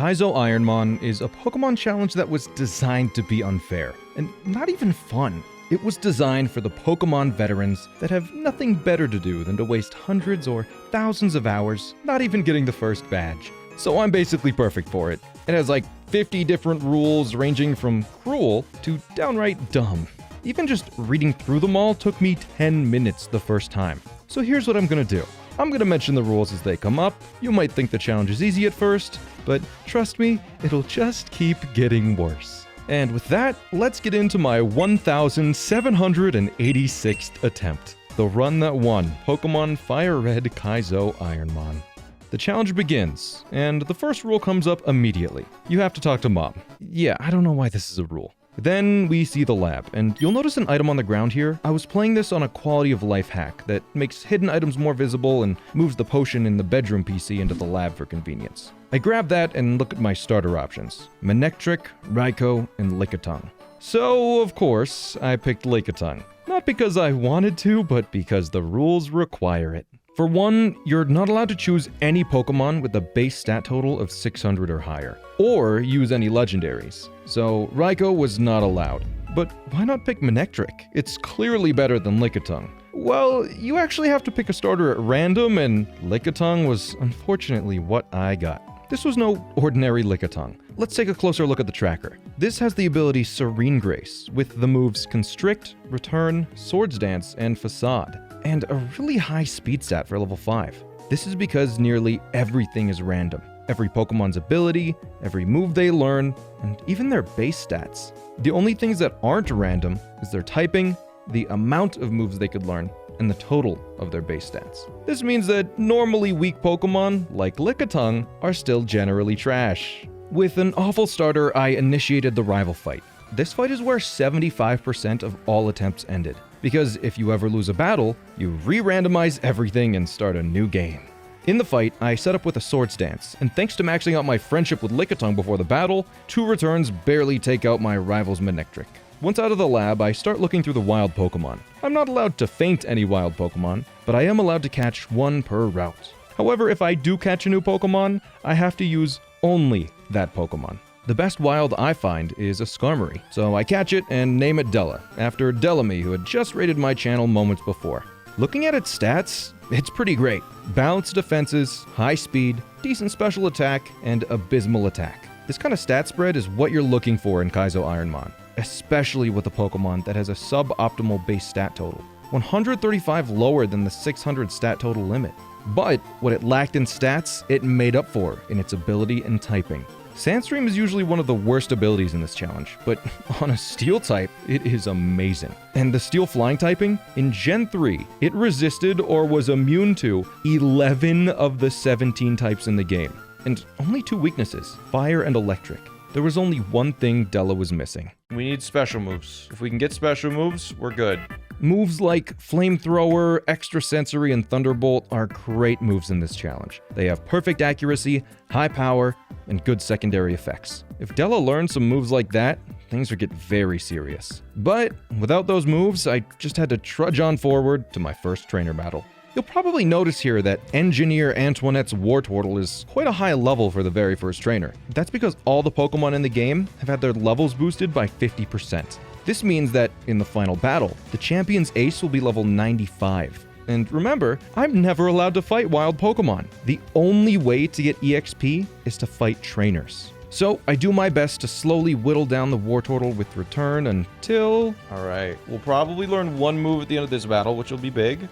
Kaizo Ironmon is a Pokemon challenge that was designed to be unfair, and not even fun. It was designed for the Pokemon veterans that have nothing better to do than to waste hundreds or thousands of hours not even getting the first badge. So I'm basically perfect for it. It has like 50 different rules ranging from cruel to downright dumb. Even just reading through them all took me 10 minutes the first time. So here's what I'm gonna do. I'm gonna mention the rules as they come up. You might think the challenge is easy at first, but trust me, it'll just keep getting worse. And with that, let's get into my 1786th attempt. The run that won Pokemon FireRed Kaizo Ironmon. The challenge begins, and the first rule comes up immediately. You have to talk to Mom. Yeah, I don't know why this is a rule. Then we see the lab, and you'll notice an item on the ground here. I was playing this on a quality of life hack that makes hidden items more visible and moves the potion in the bedroom PC into the lab for convenience. I grab that and look at my starter options: Manectric, Raikou, and Lickitung. So, of course, I picked Lickitung. Not because I wanted to, but because the rules require it. For one, you're not allowed to choose any Pokemon with a base stat total of 600 or higher, or use any legendaries. So Raikou was not allowed. But why not pick Manectric? It's clearly better than Lickitung. Well, you actually have to pick a starter at random, and Lickitung was unfortunately what I got. This was no ordinary Lickitung. Let's take a closer look at the tracker. This has the ability Serene Grace, with the moves Constrict, Return, Swords Dance, and Facade, and a really high speed stat for level 5. This is because nearly everything is random. Every Pokemon's ability, every move they learn, and even their base stats. The only things that aren't random is their typing, the amount of moves they could learn, and the total of their base stats. This means that normally weak Pokemon, like Lickitung, are still generally trash. With an awful starter, I initiated the rival fight. This fight is where 75% of all attempts ended, because if you ever lose a battle, you re-randomize everything and start a new game. In the fight, I set up with a Swords Dance, and thanks to maxing out my friendship with Lickitung before the battle, 2 returns barely take out my rival's Manectric. Once out of the lab, I start looking through the wild Pokemon. I'm not allowed to feint any wild Pokemon, but I am allowed to catch 1 per route. However, if I do catch a new Pokemon, I have to use only that Pokemon. The best wild I find is a Skarmory, so I catch it and name it Della, after Dellamy, who had just raided my channel moments before. Looking at its stats, it's pretty great. Balanced defenses, high speed, decent special attack, and abysmal attack. This kind of stat spread is what you're looking for in Kaizo Ironmon, especially with a Pokemon that has a suboptimal base stat total, 135 lower than the 600 stat total limit. But what it lacked in stats, it made up for in its ability and typing. Sandstream is usually one of the worst abilities in this challenge, but on a Steel type, it is amazing. And the Steel Flying typing, in Gen 3, it resisted or was immune to 11 of the 17 types in the game, and only 2 weaknesses, Fire and Electric. There was only one thing Della was missing. We need special moves. If we can get special moves, we're good. Moves like Flamethrower, Extrasensory, and Thunderbolt are great moves in this challenge. They have perfect accuracy, high power, and good secondary effects. If Della learned some moves like that, things would get very serious. But without those moves, I just had to trudge on forward to my first trainer battle. You'll probably notice here that Engineer Antoinette's Wartortle is quite a high level for the very first trainer. That's because all the Pokemon in the game have had their levels boosted by 50%. This means that in the final battle, the champion's ace will be level 95. And remember, I'm never allowed to fight wild Pokemon. The only way to get EXP is to fight trainers. So I do my best to slowly whittle down the Wartortle with Return until... Alright, we'll probably learn 1 move at the end of this battle, which will be big.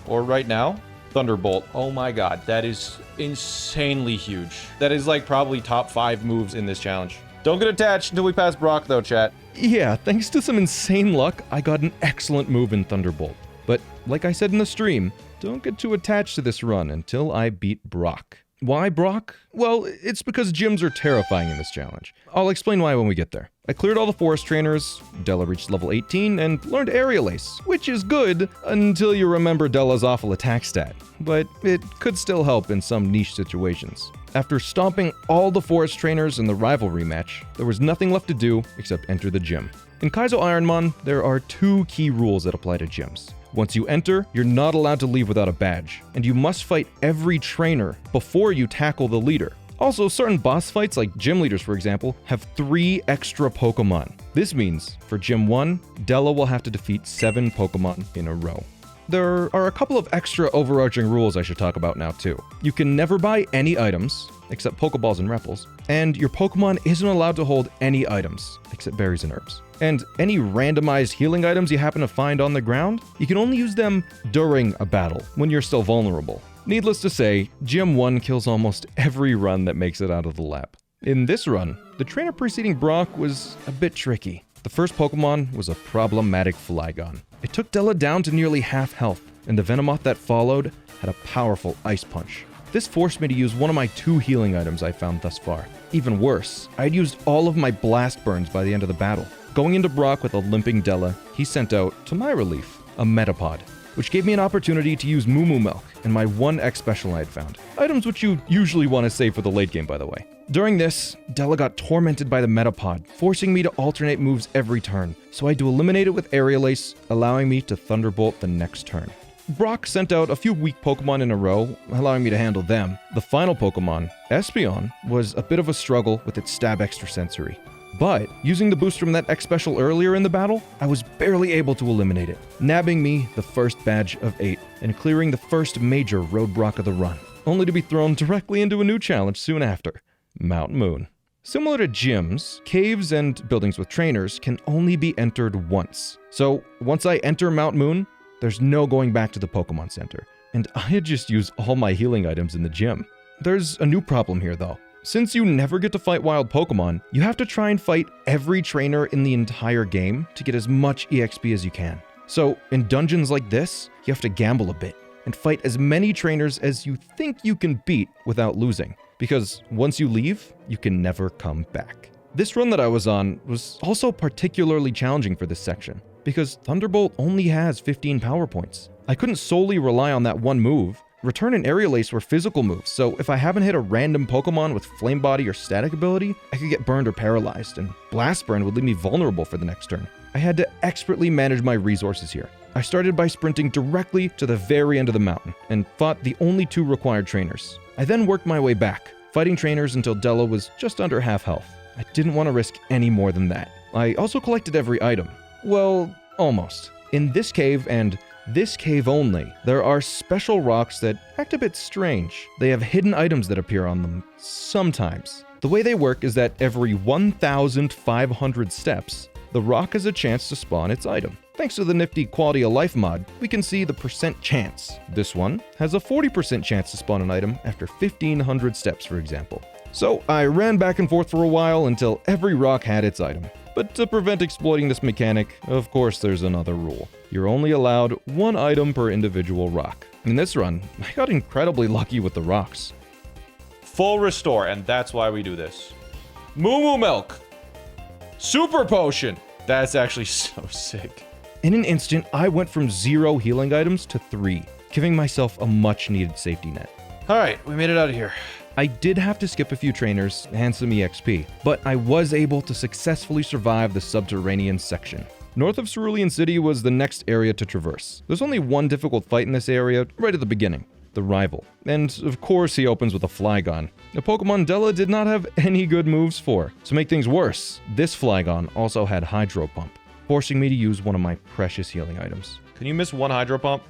Or right now, Thunderbolt. Oh my god, that is insanely huge. That is like probably top 5 moves in this challenge. Don't get attached until we pass Brock though, chat. Yeah, thanks to some insane luck, I got an excellent move in Thunderbolt. But like I said in the stream, don't get too attached to this run until I beat Brock. Why Brock? Well, it's because gyms are terrifying in this challenge. I'll explain why when we get there. I cleared all the forest trainers, Della reached level 18, and learned Aerial Ace, which is good until you remember Della's awful attack stat, but it could still help in some niche situations. After stomping all the forest trainers in the rival rematch, there was nothing left to do except enter the gym. In Kaizo Ironmon, there are 2 key rules that apply to gyms. Once you enter, you're not allowed to leave without a badge, and you must fight every trainer before you tackle the leader. Also, certain boss fights, like gym leaders for example, have 3 extra Pokemon. This means, for Gym 1, Della will have to defeat 7 Pokemon in a row. There are a couple of extra overarching rules I should talk about now too. You can never buy any items, except Pokeballs and Repels, and your Pokemon isn't allowed to hold any items, except berries and herbs. And any randomized healing items you happen to find on the ground, you can only use them during a battle, when you're still vulnerable. Needless to say, Gym 1 kills almost every run that makes it out of the lab. In this run, the trainer preceding Brock was a bit tricky. The first Pokemon was a problematic Flygon. It took Della down to nearly half health, and the Venomoth that followed had a powerful Ice Punch. This forced me to use one of my 2 healing items I found thus far. Even worse, I'd used all of my Blast Burns by the end of the battle. Going into Brock with a limping Della, he sent out, to my relief, a Metapod, which gave me an opportunity to use Moo Moo Milk and my 1 X special I had found. Items which you usually want to save for the late game, by the way. During this, Della got tormented by the Metapod, forcing me to alternate moves every turn, so I had to eliminate it with Aerial Ace, allowing me to Thunderbolt the next turn. Brock sent out a few weak Pokemon in a row, allowing me to handle them. The final Pokemon, Espeon, was a bit of a struggle with its Stab Extrasensory. But, using the boost from that X special earlier in the battle, I was barely able to eliminate it, nabbing me the first badge of 8 and clearing the first major roadblock of the run, only to be thrown directly into a new challenge soon after, Mount Moon. Similar to gyms, caves and buildings with trainers can only be entered once. So, once I enter Mount Moon, there's no going back to the Pokemon Center, and I had just used all my healing items in the gym. There's a new problem here though. Since you never get to fight wild Pokemon, you have to try and fight every trainer in the entire game to get as much EXP as you can. So, in dungeons like this, you have to gamble a bit and fight as many trainers as you think you can beat without losing, because once you leave, you can never come back. This run that I was on was also particularly challenging for this section, because Thunderbolt only has 15 power points. I couldn't solely rely on that one move. Return and Aerial Ace were physical moves, so if I happen to hit a random Pokemon with Flame Body or Static ability, I could get burned or paralyzed, and Blast Burn would leave me vulnerable for the next turn. I had to expertly manage my resources here. I started by sprinting directly to the very end of the mountain, and fought the only 2 required trainers. I then worked my way back, fighting trainers until Della was just under half health. I didn't want to risk any more than that. I also collected every item. Well, almost. In this cave and this cave only, there are special rocks that act a bit strange. They have hidden items that appear on them, sometimes. The way they work is that every 1,500 steps, the rock has a chance to spawn its item. Thanks to the nifty Quality of Life mod, we can see the percent chance. This one has a 40% chance to spawn an item after 1,500 steps, for example. So I ran back and forth for a while until every rock had its item. But to prevent exploiting this mechanic, of course there's another rule. You're only allowed 1 item per individual rock. In this run, I got incredibly lucky with the rocks. Full restore, and that's why we do this. Moo Moo Milk! Super Potion! That's actually so sick. In an instant, I went from 0 healing items to 3, giving myself a much needed safety net. Alright, we made it out of here. I did have to skip a few trainers and some EXP, but I was able to successfully survive the subterranean section. North of Cerulean City was the next area to traverse. There's only one difficult fight in this area right at the beginning, the rival. And of course he opens with a Flygon, a Pokemon Della did not have any good moves for. To make things worse, this Flygon also had Hydro Pump, forcing me to use one of my precious healing items. Can you miss 1 Hydro Pump?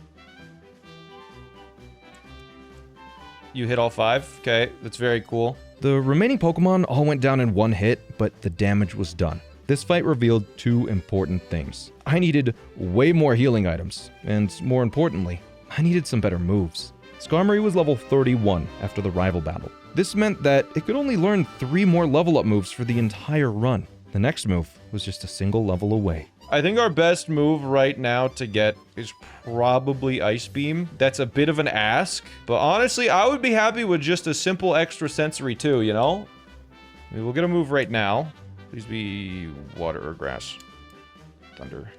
You hit all 5? Okay, that's very cool. The remaining Pokemon all went down in 1 hit, but the damage was done. This fight revealed 2 important things. I needed way more healing items, and more importantly, I needed some better moves. Skarmory was level 31 after the rival battle. This meant that it could only learn 3 more level up moves for the entire run. The next move was just a single level away. I think our best move right now to get is probably Ice Beam. That's a bit of an ask, but honestly, I would be happy with just a simple extra sensory too, you know? I mean, we'll get a move right now. Please be water or grass. Thunder.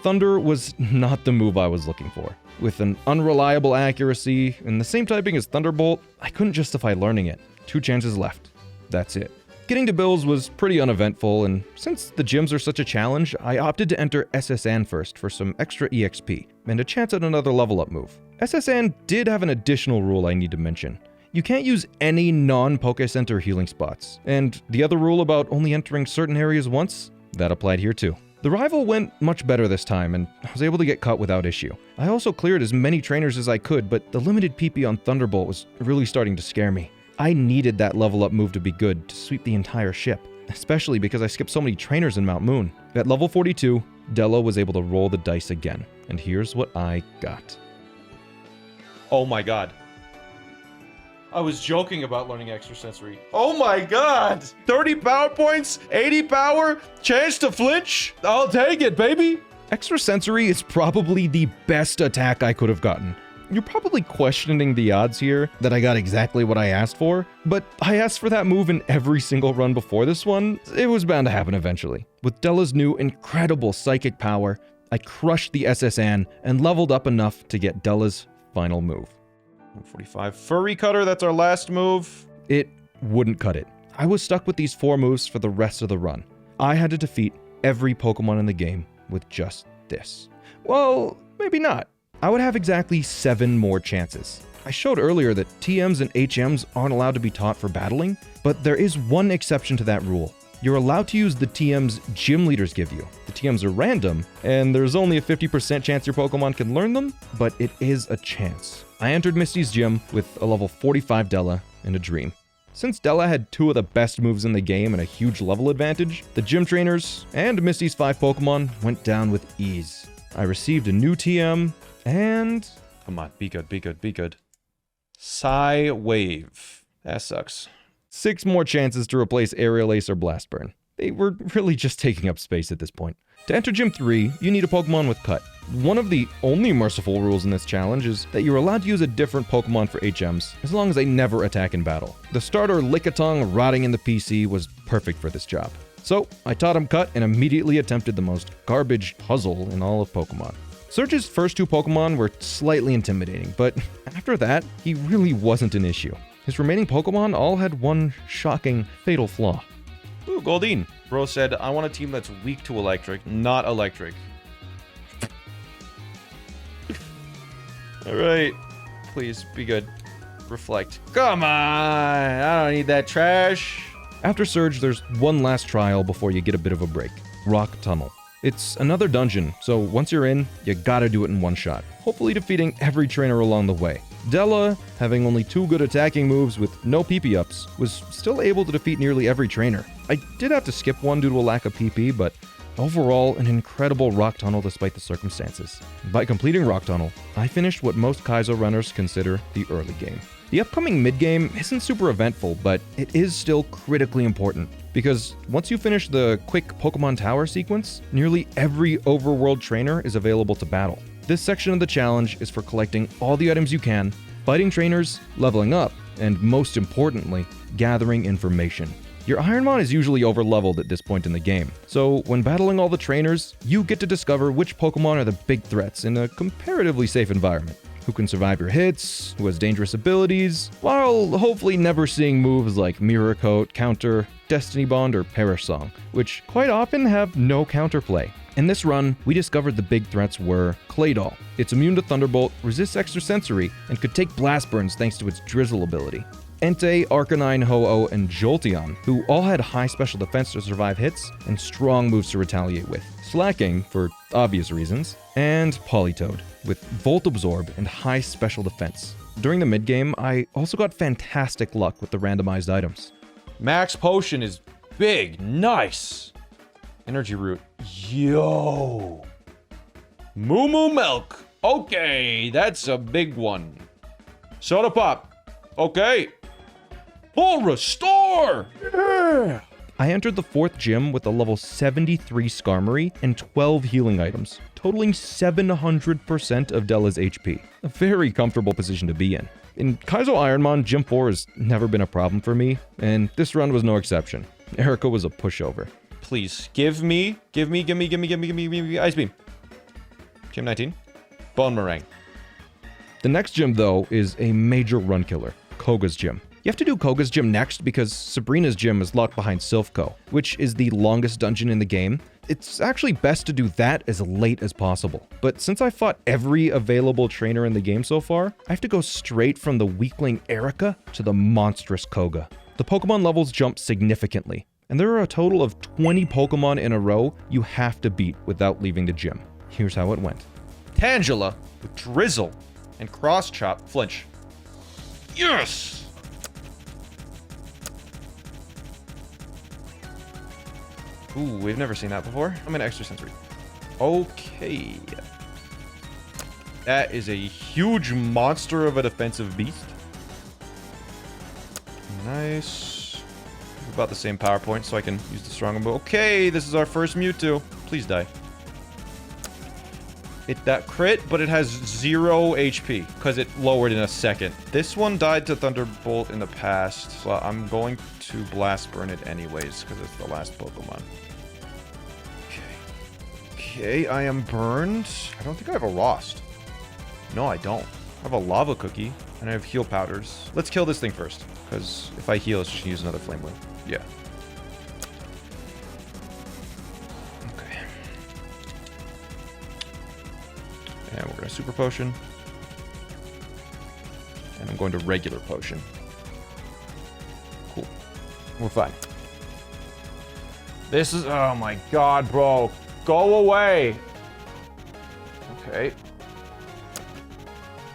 Thunder was not the move I was looking for. With an unreliable accuracy and the same typing as Thunderbolt, I couldn't justify learning it. 2 chances left. That's it. Getting to Bills was pretty uneventful, and since the gyms are such a challenge, I opted to enter SSN first for some extra EXP, and a chance at another level up move. SSN did have an additional rule I need to mention. You can't use any non-Poke Center healing spots. And the other rule about only entering certain areas once, that applied here too. The rival went much better this time, and I was able to get cut without issue. I also cleared as many trainers as I could, but the limited PP on Thunderbolt was really starting to scare me. I needed that level up move to be good to sweep the entire ship, especially because I skipped so many trainers in Mount Moon. At level 42, Della was able to roll the dice again, and here's what I got. Oh my god. I was joking about learning extrasensory. Oh my god! 30 power points, 80 power, chance to flinch. I'll take it, baby. Extrasensory is probably the best attack I could have gotten. You're probably questioning the odds here that I got exactly what I asked for, but I asked for that move in every single run before this one. It was bound to happen eventually. With Della's new incredible psychic power, I crushed the SSN and leveled up enough to get Della's final move. 45 Furry Cutter, that's our last move. It wouldn't cut it. I was stuck with these 4 moves for the rest of the run. I had to defeat every Pokemon in the game with just this. Well, maybe not. I would have exactly 7 more chances. I showed earlier that TMs and HMs aren't allowed to be taught for battling, but there is one exception to that rule. You're allowed to use the TMs gym leaders give you. The TMs are random, and there's only a 50% chance your Pokemon can learn them, but it is a chance. I entered Misty's gym with a level 45 Della and a Dream. Since Della had 2 of the best moves in the game and a huge level advantage, the gym trainers and Misty's 5 Pokemon went down with ease. I received a new TM, and... Come on, be good, be good, be good. Psy Wave. That sucks. 6 more chances to replace Aerial Ace or Blast Burn. They were really just taking up space at this point. To enter Gym 3, you need a Pokemon with Cut. One of the only merciful rules in this challenge is that you're allowed to use a different Pokemon for HMs, as long as they never attack in battle. The starter Lickitung rotting in the PC was perfect for this job. So, I taught him Cut and immediately attempted the most garbage puzzle in all of Pokemon. Surge's first 2 Pokemon were slightly intimidating, but after that, he really wasn't an issue. His remaining Pokemon all had one shocking, fatal flaw. Ooh, Goldeen. Bro said, I want a team that's weak to electric, not electric. Alright. Please, be good. Reflect. Come on! I don't need that trash. After Surge, there's one last trial before you get a bit of a break. Rock Tunnel. It's another dungeon, so once you're in, you gotta do it in one shot, hopefully defeating every trainer along the way. Della, having only 2 good attacking moves with no PP ups, was still able to defeat nearly every trainer. I did have to skip one due to a lack of PP, but overall, an incredible Rock Tunnel despite the circumstances. By completing Rock Tunnel, I finished what most Kaizo runners consider the early game. The upcoming mid-game isn't super eventful, but it is still critically important, because once you finish the quick Pokemon Tower sequence, nearly every overworld trainer is available to battle. This section of the challenge is for collecting all the items you can, fighting trainers, leveling up, and most importantly, gathering information. Your Ironmon is usually overleveled at this point in the game, so when battling all the trainers, you get to discover which Pokemon are the big threats in a comparatively safe environment. Who can survive your hits, who has dangerous abilities, while hopefully never seeing moves like Mirror Coat, Counter, Destiny Bond, or Perish Song, which quite often have no counterplay. In this run, we discovered the big threats were Claydol. It's immune to Thunderbolt, resists Extrasensory, and could take Blast Burns thanks to its Drizzle ability. Entei, Arcanine, Ho-Oh, and Jolteon, who all had high special defense to survive hits and strong moves to retaliate with. Slacking, for obvious reasons, and Politoed, with Volt Absorb and high special defense. During the mid-game, I also got fantastic luck with the randomized items. Max Potion is big. Nice. Energy Root. Yo. Moo Moo Milk. Okay, that's a big one. Soda Pop. Okay. Full Restore. Yeah. I entered the 4th gym with a level 73 Skarmory and 12 healing items, totaling 700% of Della's HP. A very comfortable position to be in. In Kaizo Ironmon, Gym 4 has never been a problem for me, and this run was no exception. Erica was a pushover. Please, give me Ice Beam. Gym 19. Bone Meringue. The next gym, though, is a major run killer, Koga's gym. You have to do Koga's gym next because Sabrina's gym is locked behind Silph Co, which is the longest dungeon in the game, it's actually best to do that as late as possible. But since I fought every available trainer in the game so far, I have to go straight from the weakling Erica to the monstrous Koga. The Pokemon levels jump significantly, and there are a total of 20 Pokemon in a row you have to beat without leaving the gym. Here's how it went. Tangela with Drizzle and Cross Chop flinch. Yes! Ooh, we've never seen that before. I'm an extrasensory. Okay. That is a huge monster of a defensive beast. Nice. About the same power point, so I can use the strong move. Okay, this is our first Mewtwo. Please die. It that crit, but it has 0 HP because it lowered in a second. This one died to Thunderbolt in the past, so I'm going to Blast Burn it anyways because it's the last Pokemon. Okay, I am burned. I don't think I have a Lost. No, I don't. I have a Lava Cookie, and I have Heal Powders. Let's kill this thing first, because if I heal, it's just use another Flame Wing. Yeah. Okay. And we're going to Super Potion. And I'm going to Regular Potion. Cool. We're fine. This is... Oh my god, bro. Go away. Okay.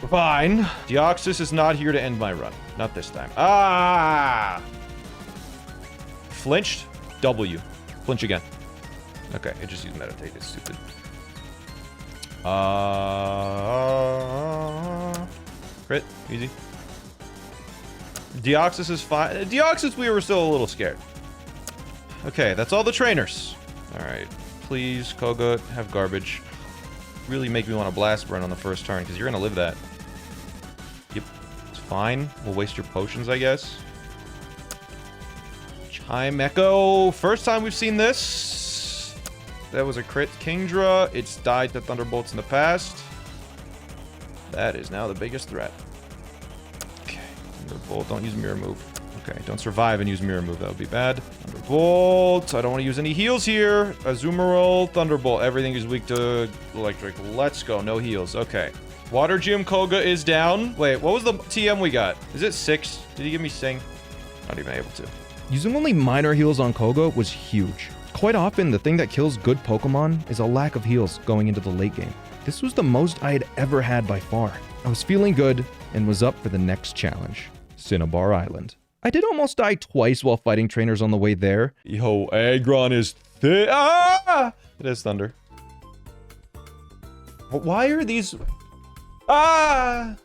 We're fine. Deoxys is not here to end my run. Not this time. Ah! Flinched. W. Flinch again. Okay, I just used Meditate. It's stupid. Crit. Easy. Deoxys is fine. Deoxys, we were still a little scared. Okay, that's all the trainers. All right. Please, Koga, have garbage. Really make me want to Blast Burn on the first turn, because you're going to live that. Yep. It's fine. We'll waste your potions, I guess. Chime Echo. First time we've seen this. That was a crit Kingdra. It's died to Thunderbolts in the past. That is now the biggest threat. Okay. Thunderbolt. Don't use Mirror Move. Okay. Don't survive and use Mirror Move. That would be bad. Thunderbolt. I don't want to use any heals here. Azumarill. Thunderbolt. Everything is weak to electric. Let's go. No heals. Okay. Water Gym Koga is down. Wait, what was the TM we got? Is it 6? Did he give me Sing? Not even able to. Using only minor heals on Koga was huge. Quite often, the thing that kills good Pokemon is a lack of heals going into the late game. This was the most I had ever had by far. I was feeling good and was up for the next challenge, Cinnabar Island. I did almost die twice while fighting trainers on the way there. Yo, Aggron is thick. Ah! It is thunder. Why are these... Ah!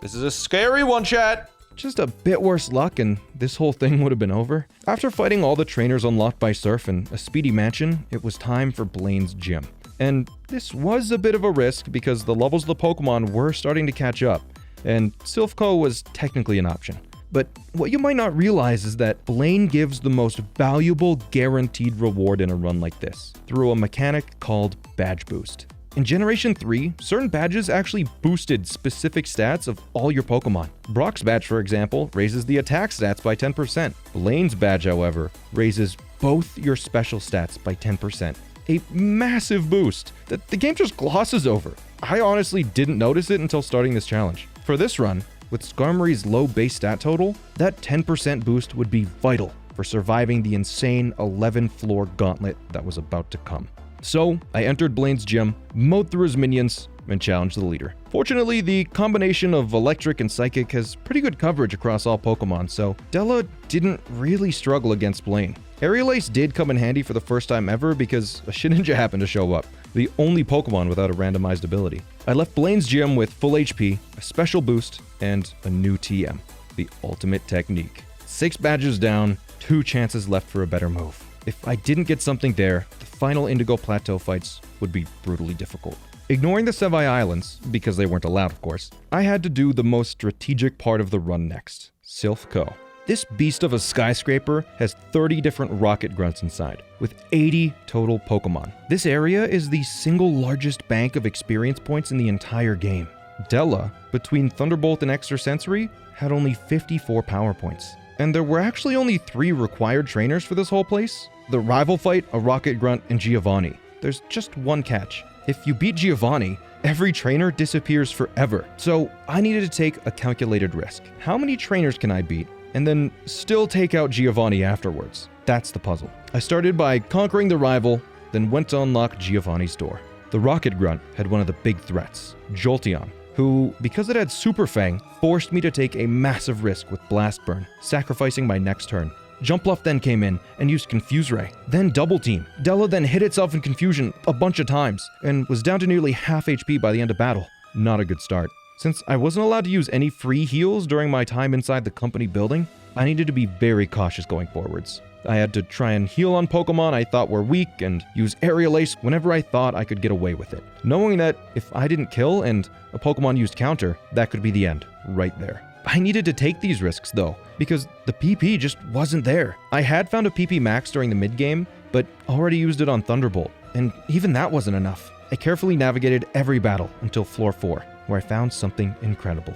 This is a scary one, chat. Just a bit worse luck and this whole thing would have been over. After fighting all the trainers unlocked by Surf and a speedy mansion, it was time for Blaine's gym. And this was a bit of a risk because the levels of the Pokemon were starting to catch up, and Silph Co was technically an option. But what you might not realize is that Blaine gives the most valuable guaranteed reward in a run like this, through a mechanic called Badge Boost. In Generation 3, certain badges actually boosted specific stats of all your Pokemon. Brock's badge, for example, raises the attack stats by 10%. Blaine's badge, however, raises both your special stats by 10%. A massive boost that the game just glosses over. I honestly didn't notice it until starting this challenge. For this run, with Skarmory's low base stat total, that 10% boost would be vital for surviving the insane 11-floor gauntlet that was about to come. So, I entered Blaine's gym, mowed through his minions, and challenged the leader. Fortunately, the combination of Electric and Psychic has pretty good coverage across all Pokemon, so Della didn't really struggle against Blaine. Aerial Ace did come in handy for the first time ever because a Shedinja happened to show up, the only Pokemon without a randomized ability. I left Blaine's gym with full HP, a special boost, and a new TM, the ultimate technique. 6 badges down, 2 chances left for a better move. If I didn't get something there, the final Indigo Plateau fights would be brutally difficult. Ignoring the Sevii Islands, because they weren't allowed of course, I had to do the most strategic part of the run next, Silph Co. This beast of a skyscraper has 30 different rocket grunts inside, with 80 total Pokemon. This area is the single largest bank of experience points in the entire game. Della, between Thunderbolt and Extrasensory, had only 54 power points. and there were actually only 3 required trainers for this whole place. The rival fight, a Rocket Grunt, and Giovanni. There's just one catch. If you beat Giovanni, every trainer disappears forever. So I needed to take a calculated risk. How many trainers can I beat and then still take out Giovanni afterwards? That's the puzzle. I started by conquering the rival, then went to unlock Giovanni's door. The Rocket Grunt had one of the big threats, Jolteon, who, because it had Super Fang, forced me to take a massive risk with Blast Burn, sacrificing my next turn. Jumpluff then came in and used Confuse Ray, then Double Team. Della then hit itself in confusion a bunch of times and was down to nearly half HP by the end of battle. Not a good start. Since I wasn't allowed to use any free heals during my time inside the company building, I needed to be very cautious going forwards. I had to try and heal on Pokemon I thought were weak and use Aerial Ace whenever I thought I could get away with it, knowing that if I didn't kill and a Pokemon used counter, that could be the end, right there. I needed to take these risks though, because the PP just wasn't there. I had found a PP max during the mid-game, but already used it on Thunderbolt, and even that wasn't enough. I carefully navigated every battle until floor 4, where I found something incredible.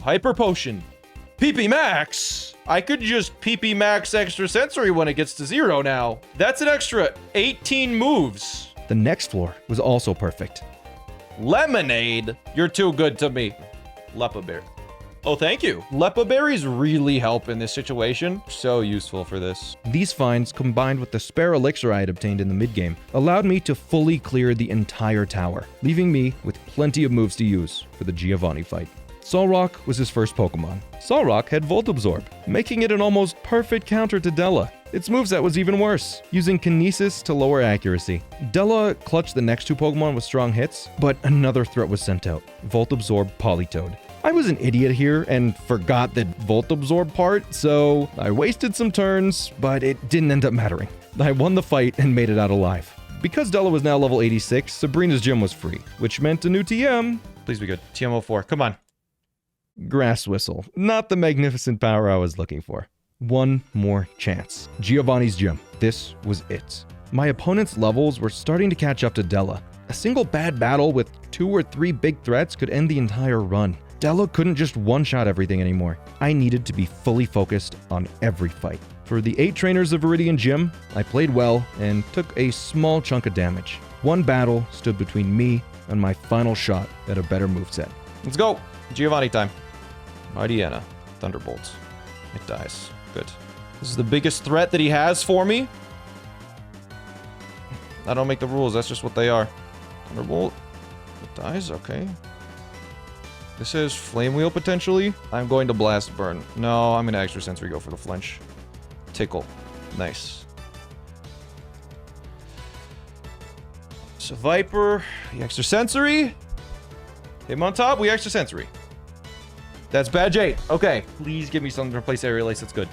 Hyper Potion. PP Max! I could just PP Max Extra Sensory when it gets to 0 now. That's an extra 18 moves. The next floor was also perfect. Lemonade? You're too good to me. Lepa Berry. Oh, thank you. Lepa Berries really help in this situation. So useful for this. These finds, combined with the spare elixir I had obtained in the mid-game, allowed me to fully clear the entire tower, leaving me with plenty of moves to use for the Giovanni fight. Solrock was his first Pokemon. Solrock had Volt Absorb, making it an almost perfect counter to Della. Its moveset was even worse, using Kinesis to lower accuracy. Della clutched the next 2 Pokemon with strong hits, but another threat was sent out, Volt Absorb Politoed. I was an idiot here and forgot the Volt Absorb part, so I wasted some turns, but it didn't end up mattering. I won the fight and made it out alive. Because Della was now level 86, Sabrina's gym was free, which meant a new TM. Please be good. TM04. Come on. Grass Whistle. Not the magnificent power I was looking for. One more chance. Giovanni's gym. This was it. My opponent's levels were starting to catch up to Della. A single bad battle with 2 or 3 big threats could end the entire run. Della couldn't just one-shot everything anymore. I needed to be fully focused on every fight. For the 8 trainers of Viridian Gym, I played well and took a small chunk of damage. One battle stood between me and my final shot at a better moveset. Let's go. Giovanni time. Mightyena. Thunderbolts. It dies. Good. This is the biggest threat that he has for me. I don't make the rules. That's just what they are. Thunderbolt. It dies. Okay. This is Flame Wheel potentially. I'm going to Blast Burn. No, I'm going to Extra Sensory go for the flinch. Tickle. Nice. So Viper. The Extra Sensory. Hit him on top. We Extra Sensory. That's badge 8. Okay. Please give me something to replace Aerial Ace. That's good.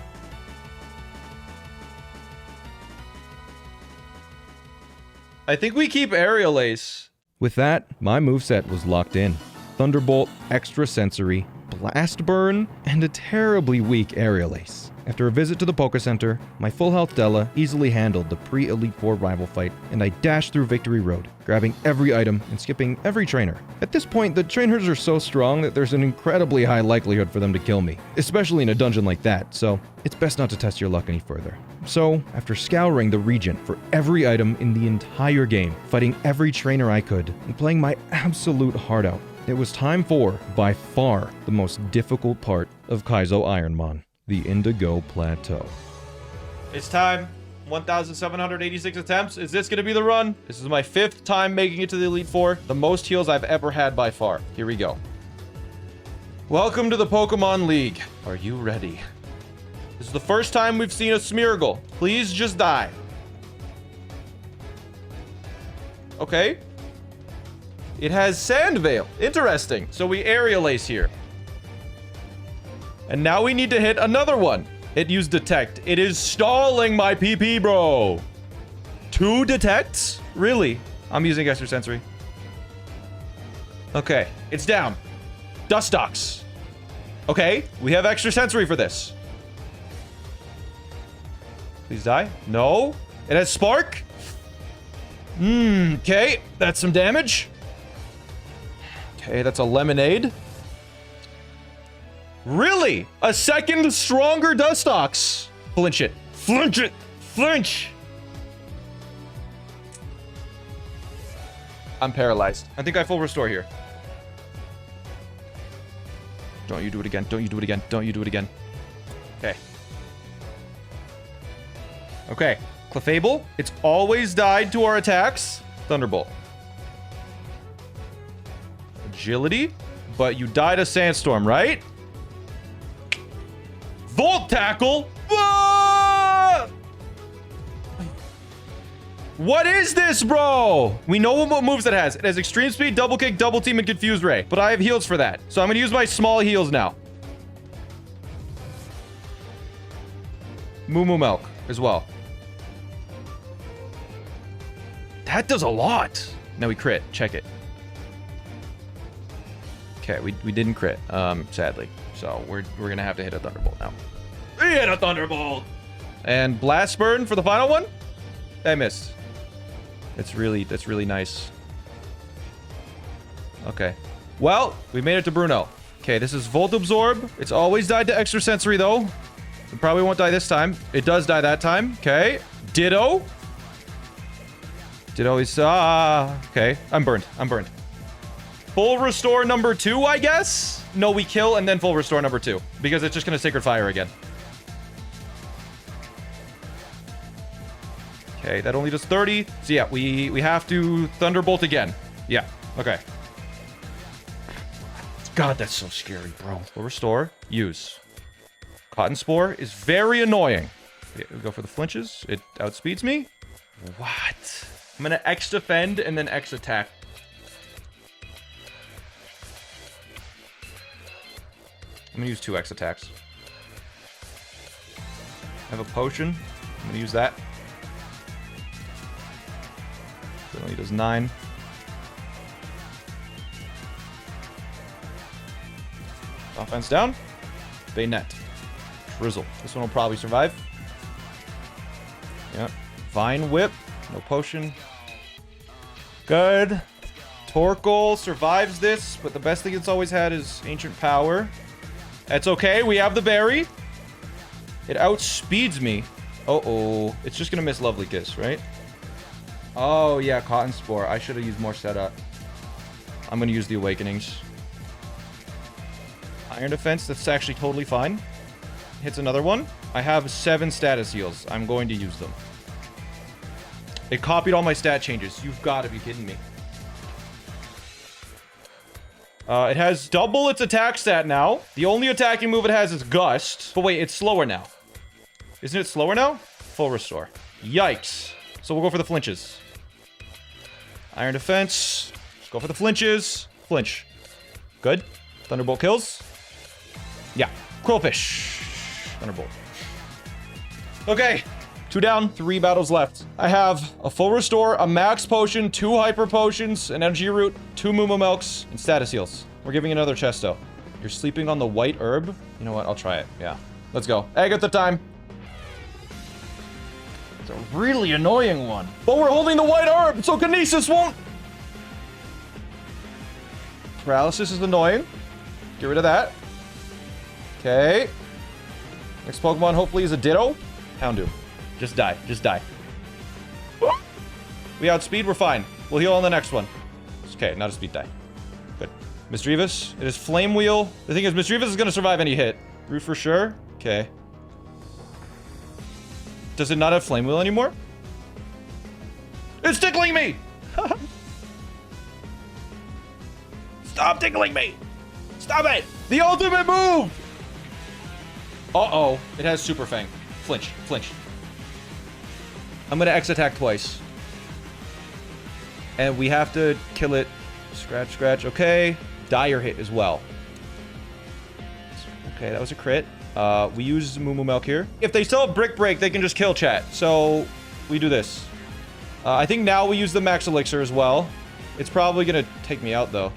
I think we keep Aerial Ace. With that, my moveset was locked in. Thunderbolt, Extra Sensory, Blast Burn, and a terribly weak Aerial Ace. After a visit to the Poké Center, my full health Della easily handled the pre-Elite Four rival fight, and I dashed through Victory Road, grabbing every item and skipping every trainer. At this point, the trainers are so strong that there's an incredibly high likelihood for them to kill me, especially in a dungeon like that, so it's best not to test your luck any further. So, after scouring the region for every item in the entire game, fighting every trainer I could, and playing my absolute heart out, it was time for, by far, the most difficult part of Kaizo Ironmon, the Indigo Plateau. It's time. 1,786 attempts. Is this going to be the run? This is my 5th time making it to the Elite Four. The most heals I've ever had by far. Here we go. Welcome to the Pokemon League. Are you ready? This is the first time we've seen a Smeargle. Please just die. Okay. It has Sand Veil. Interesting. So we Aerial Ace here. And now we need to hit another one. It used Detect. It is stalling my PP, bro. 2 detects? Really? I'm using Extra Sensory. Okay. It's down. Dustox. Okay. We have Extra Sensory for this. Please die. No. It has Spark. Okay. That's some damage. Okay, that's a Lemonade. Really? A second stronger Dustox. Flinch it. Flinch it. Flinch. I'm paralyzed. I think I full restore here. Don't you do it again. Don't you do it again. Don't you do it again. Okay. Okay. Clefable. It's always died to our attacks. Thunderbolt. Agility. But you died a Sandstorm, right? Volt Tackle. Ah! What is this, bro? We know what moves it has. It has Extreme Speed, Double Kick, Double Team, and Confuse Ray. But I have heals for that. So I'm going to use my small heals now. Moo Moo Milk as well. That does a lot. Now we crit. Check it. Okay, we didn't crit, sadly. So we're going to have to hit a Thunderbolt now. We hit a Thunderbolt! And Blast Burn for the final one? I missed. That's really nice. Okay. Well, we made it to Bruno. Okay, this is Volt Absorb. It's always died to Extrasensory, though. It probably won't die this time. It does die that time. Okay. Ditto. Ditto is... okay. I'm burned. I'm burned. Full Restore number 2, I guess? No, we kill and then Full Restore number 2. Because it's just going to Sacred Fire again. Okay, that only does 30. So yeah, we have to Thunderbolt again. Yeah, okay. God, that's so scary, bro. Full Restore. Use. Cotton Spore is very annoying. Okay, we go for the flinches. It outspeeds me. What? I'm going to X defend and then X attack. I'm going to use 2 X attacks. I have a potion. I'm going to use that. It only does 9. Offense down. Bayonet. Drizzle. This one will probably survive. Yep. Vine Whip. No potion. Good. Torkoal survives this, but the best thing it's always had is Ancient Power. That's okay. We have the berry. It outspeeds me. Uh-oh. It's just going to miss Lovely Kiss, right? Oh, yeah. Cotton Spore. I should have used more setup. I'm going to use the Awakenings. Iron Defense. That's actually totally fine. Hits another one. I have 7 status heals. I'm going to use them. It copied all my stat changes. You've got to be kidding me. It has double its attack stat now. The only attacking move it has is Gust. But wait, it's slower now. Isn't it slower now? Full Restore. Yikes. So we'll go for the flinches. Iron Defense. Let's go for the flinches. Flinch. Good. Thunderbolt kills. Yeah. Quillfish. Thunderbolt. Okay. 2 down, 3 battles left. I have a Full Restore, a Max Potion, 2 Hyper Potions, an Energy Root, 2 Moo Moo Milks, and Status Heals. We're giving another Chesto. You're sleeping on the White Herb? You know what? I'll try it. Yeah. Let's go. Egg at the time. It's a really annoying one. But we're holding the White Herb, so Kinesis won't... Paralysis is annoying. Get rid of that. Okay. Next Pokemon hopefully is a Ditto. Houndoom. Just die. Just die. We outspeed. We're fine. We'll heal on the next one. Okay, not a speed die. Good. Misdreavus. It is Flame Wheel. The thing is, Misdreavus is going to survive any hit. Root for sure. Okay. Does it not have Flame Wheel anymore? It's tickling me! Stop tickling me! Stop it! The ultimate move! Uh-oh. It has Super Fang. Flinch. Flinch. I'm gonna X attack twice. And we have to kill it. Scratch, scratch. Okay. Dire hit as well. Okay, that was a crit. We use Moo Moo Milk here. If they still have Brick Break, they can just kill chat. So we do this. I think now we use the Max Elixir as well. It's probably gonna take me out though.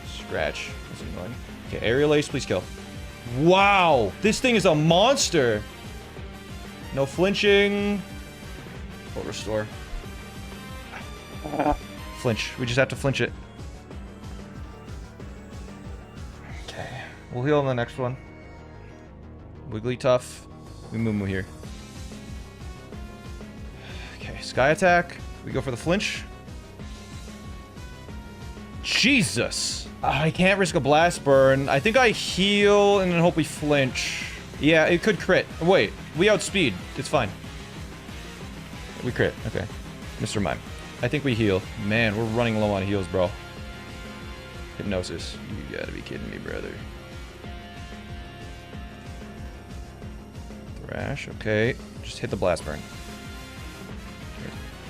Scratch. That's annoying. Okay, Aerial Ace, please kill. Wow! This thing is a monster! No flinching. Full Restore. Flinch. We just have to flinch it. Okay. We'll heal on the next one. Wigglytuff. We Moo here. Okay, Sky Attack. We go for the flinch. Jesus! I can't risk a Blast Burn. I think I heal and then hope we flinch. Yeah, it could crit. Wait, we outspeed. It's fine. We crit. Okay. Mr. Mime. I think we heal. Man, we're running low on heals, bro. Hypnosis. You gotta be kidding me, brother. Thrash. Okay. Just hit the Blast Burn.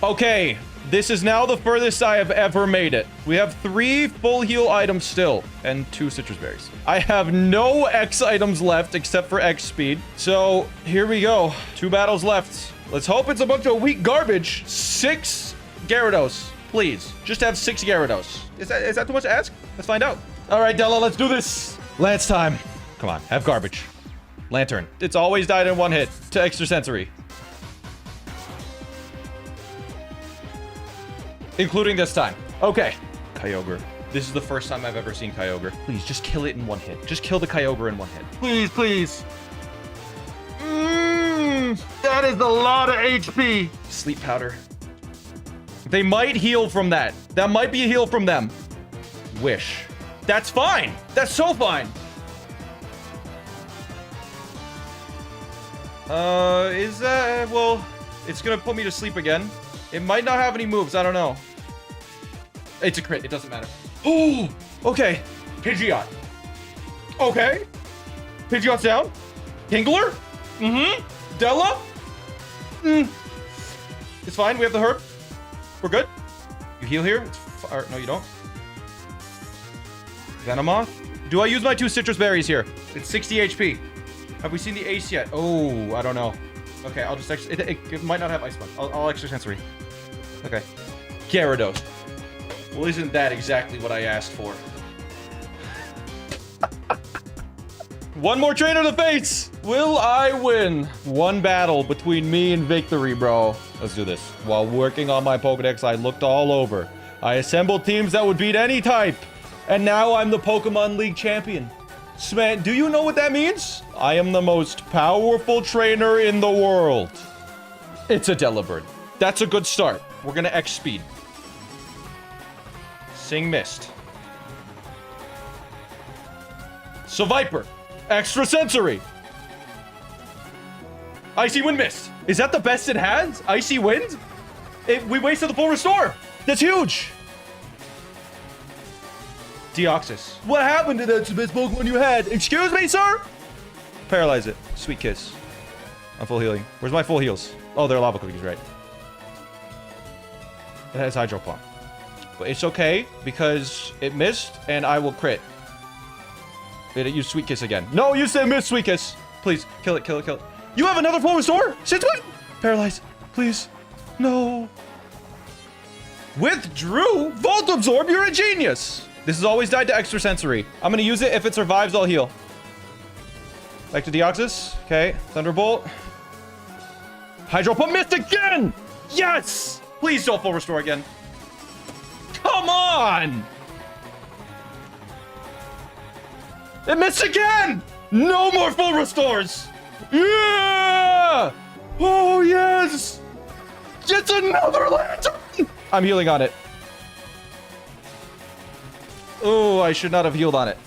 Okay. This is now the furthest I have ever made it. We have 3 full heal items still, and 2 citrus berries. I have no X items left except for X speed. So here we go. 2 battles left. Let's hope it's a bunch of weak garbage. 6 Gyarados, please. Just have 6 Gyarados. Is that too much to ask? Let's find out. All right, Della, let's do this. Lance time. Come on, have garbage. Lantern. It's always died in 1 hit to extrasensory. Including this time. Okay. Kyogre. This is the first time I've ever seen Kyogre. Please, just kill it in 1 hit. Just kill the Kyogre in 1 hit. Please, please. That is a lot of HP. Sleep powder. They might heal from that. That might be a heal from them. Wish. That's fine. That's so fine. Is that... Well, it's gonna put me to sleep again. It might not have any moves. I don't know. It's a crit. It doesn't matter. Oh, okay. Pidgeot. Okay. Pidgeot's down. Kingler. Della. It's fine. We have the herb. We're good. You heal here. No, you don't. Venomoth. Do I use my 2 citrus berries here? It's 60 HP. Have we seen the ace yet? Oh, I don't know. Okay, I'll just it might not have Ice Punch. I'll extrasensory. Okay. Gyarados. Well, isn't that exactly what I asked for? 1 more trainer to face! Will I win? 1 battle between me and victory, bro. Let's do this. While working on my Pokedex, I looked all over. I assembled teams that would beat any type. And now I'm the Pokemon League champion. Sman, do you know what that means? I am the most powerful trainer in the world. It's a Delibird. That's a good start. We're gonna X speed. Sing Mist. So Viper. Extrasensory. Icy Wind Mist. Is that the best it has? Icy Wind? We wasted the full restore. That's huge. Deoxys. What happened to that best Pokemon you had? Excuse me, sir? Paralyze it. Sweet Kiss. I'm full healing. Where's my full heals? Oh, they're lava cookies, right? It has Hydro Pump. But it's okay because it missed and I will crit. It used Sweet Kiss again. No, you said miss Sweet Kiss. Please, kill it, kill it, kill it. You have another full restore? Since when? Paralyze. Please. No. Withdrew? Volt Absorb, you're a genius. This has always died to extrasensory. I'm gonna use it. If it survives, I'll heal. Back to Deoxys. Okay. Thunderbolt. Hydro Pump missed again! Yes! Please don't full restore again. Come on! It missed again! No more full restores! Yeah! Oh, yes! Just another lantern! I'm healing on it. Oh, I should not have healed on it.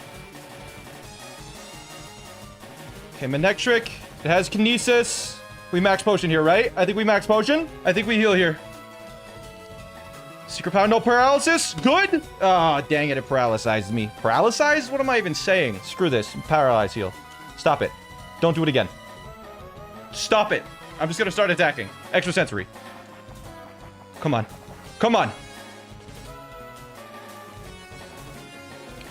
Okay, Manectric. It has Kinesis. We max potion here, right? I think we max potion. I think we heal here. Secret Pound, no paralysis. Good. Ah, oh, dang it. It paralyzed me. Paralyzed? What am I even saying? Screw this. Paralyze heal. Stop it. Don't do it again. Stop it. I'm just going to start attacking. Extrasensory. Come on. Come on.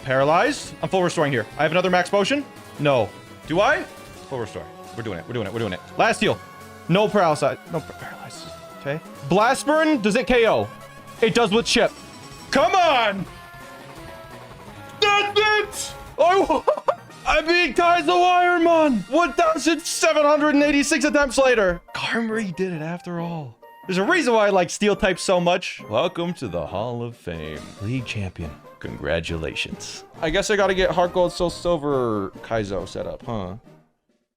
Paralyzed. I'm full restoring here. I have another max potion. No. Do I? Full restore. We're doing it. We're doing it. We're doing it. Last heal. No paralysis. No paralysis. Okay. Blast Burn. Does it KO? It does with Chip. Come on. That's it. I beat Kaizo Ironmon. 1,786 attempts later. Karmary did it after all. There's a reason why I like Steel type so much. Welcome to the Hall of Fame. League champion. Congratulations. I guess I gotta get Heart Gold, Soul Silver Kaizo set up, huh?